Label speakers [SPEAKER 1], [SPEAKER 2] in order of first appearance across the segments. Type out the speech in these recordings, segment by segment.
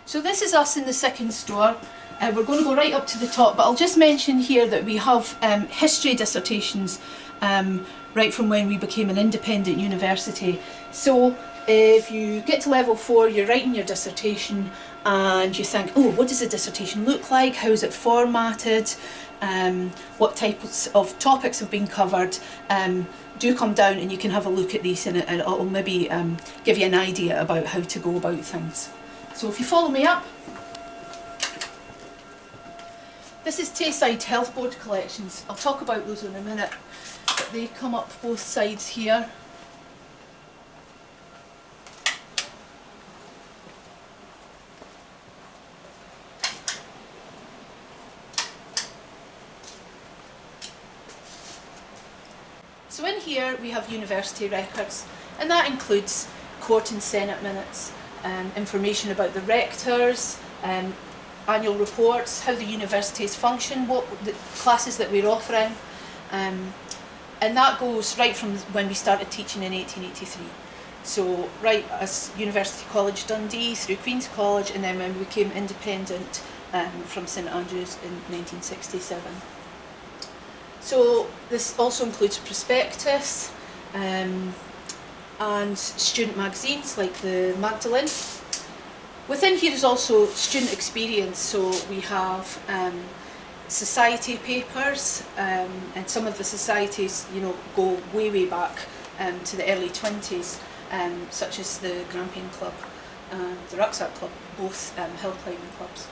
[SPEAKER 1] So this is us in the second store. We're going to go right up to the top, but I'll just mention here that we have history dissertations right from when we became an independent university. So if you get to level 4, you're writing your dissertation and you think, oh, what does a dissertation look like? How is it formatted? What types of topics have been covered? Do come down and you can have a look at these, and it'll maybe give you an idea about how to go about things. So if you follow me up, this is Tayside Health Board collections. I'll talk about those in a minute, but they come up both sides here. So in here we have university records, and that includes court and senate minutes, information about the rectors, annual reports, how the universities function, what the classes that we're offering, and that goes right from when we started teaching in 1883. So right as University College Dundee through Queen's College, and then when we became independent from St Andrews in 1967. So this also includes prospectus and student magazines like the Magdalene. Within here is also student experience, so we have society papers, and some of the societies, go way back to the early 20s, such as the Grampian Club and the Rucksack Club, both hill climbing clubs.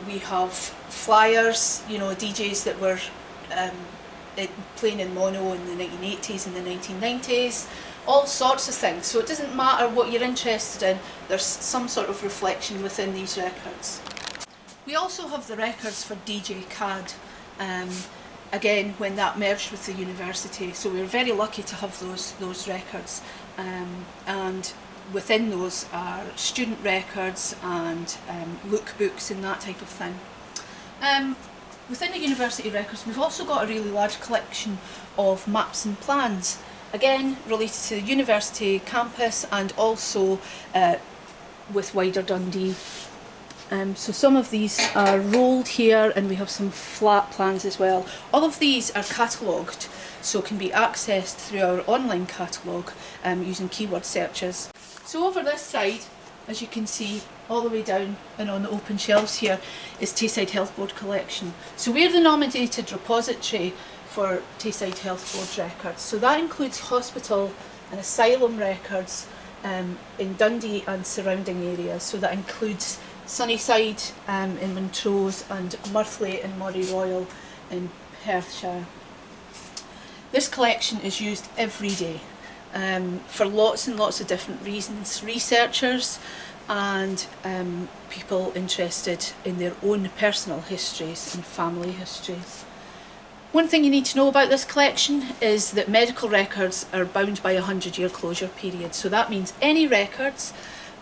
[SPEAKER 1] We have flyers, DJs that were playing in mono in the 1980s and the 1990s, all sorts of things. So it doesn't matter what you're interested in, there's some sort of reflection within these records. We also have the records for DJ CAD, again when that merged with the university, so we were very lucky to have those records, and within those are student records and lookbooks and that type of thing. Within the university records we've also got a really large collection of maps and plans, again related to the university campus and also with wider Dundee. So some of these are rolled here, and we have some flat plans as well. All of these are catalogued, so can be accessed through our online catalogue using keyword searches. So over this side, as you can see, all the way down and on the open shelves here is Tayside Health Board collection. So we're the nominated repository for Tayside Health Board records. So that includes hospital and asylum records in Dundee and surrounding areas. So that includes Sunnyside in Montrose and Murthwaite and Moray Royal in Perthshire. This collection is used every day for lots and lots of different reasons. Researchers and people interested in their own personal histories and family histories. One thing you need to know about this collection is that medical records are bound by a 100-year closure period. So that means any records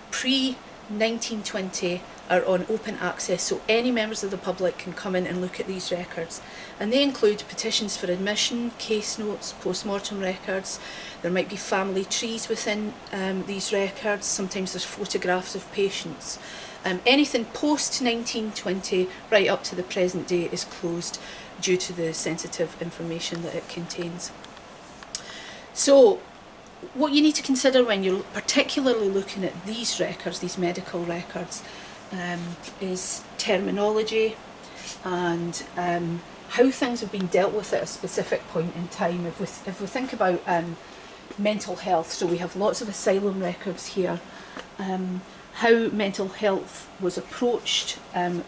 [SPEAKER 1] pre-1920 are on open access, so any members of the public can come in and look at these records. And they include petitions for admission, case notes, post-mortem records. There might be family trees within these records. Sometimes there's photographs of patients. Anything post-1920 right up to the present day is closed due to the sensitive information that it contains. So what you need to consider when you're particularly looking at these records, these medical records, is terminology and how things have been dealt with at a specific point in time. If we think about mental health, so we have lots of asylum records here, how mental health was approached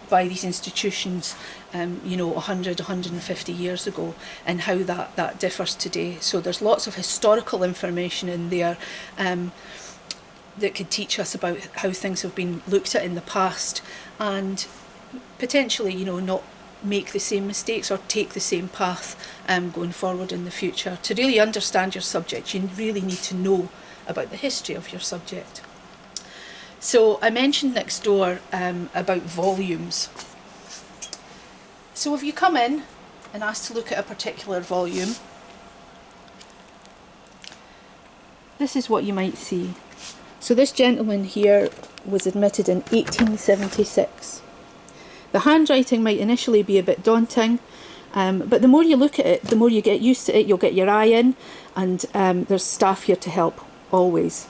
[SPEAKER 1] by these institutions 100, 150 years ago, and how that differs today. So there's lots of historical information in there that could teach us about how things have been looked at in the past, and potentially not make the same mistakes or take the same path going forward in the future. To really understand your subject, you really need to know about the history of your subject. So I mentioned next door about volumes. So if you come in and ask to look at a particular volume, this is what you might see. So this gentleman here was admitted in 1876. The handwriting might initially be a bit daunting, but the more you look at it, the more you get used to it, you'll get your eye in, and there's staff here to help, always.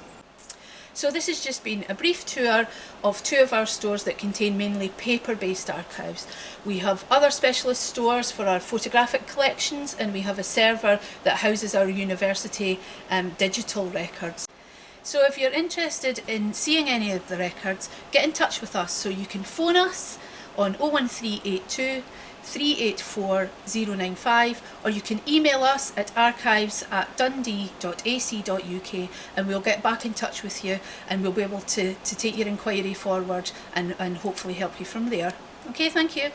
[SPEAKER 1] So this has just been a brief tour of two of our stores that contain mainly paper-based archives. We have other specialist stores for our photographic collections, and we have a server that houses our university digital records. So if you're interested in seeing any of the records, get in touch with us. So you can phone us on 01382 384 095, or you can email us at archives@dundee.ac.uk, and we'll get back in touch with you, and we'll be able to take your inquiry forward and hopefully help you from there. Okay, thank you.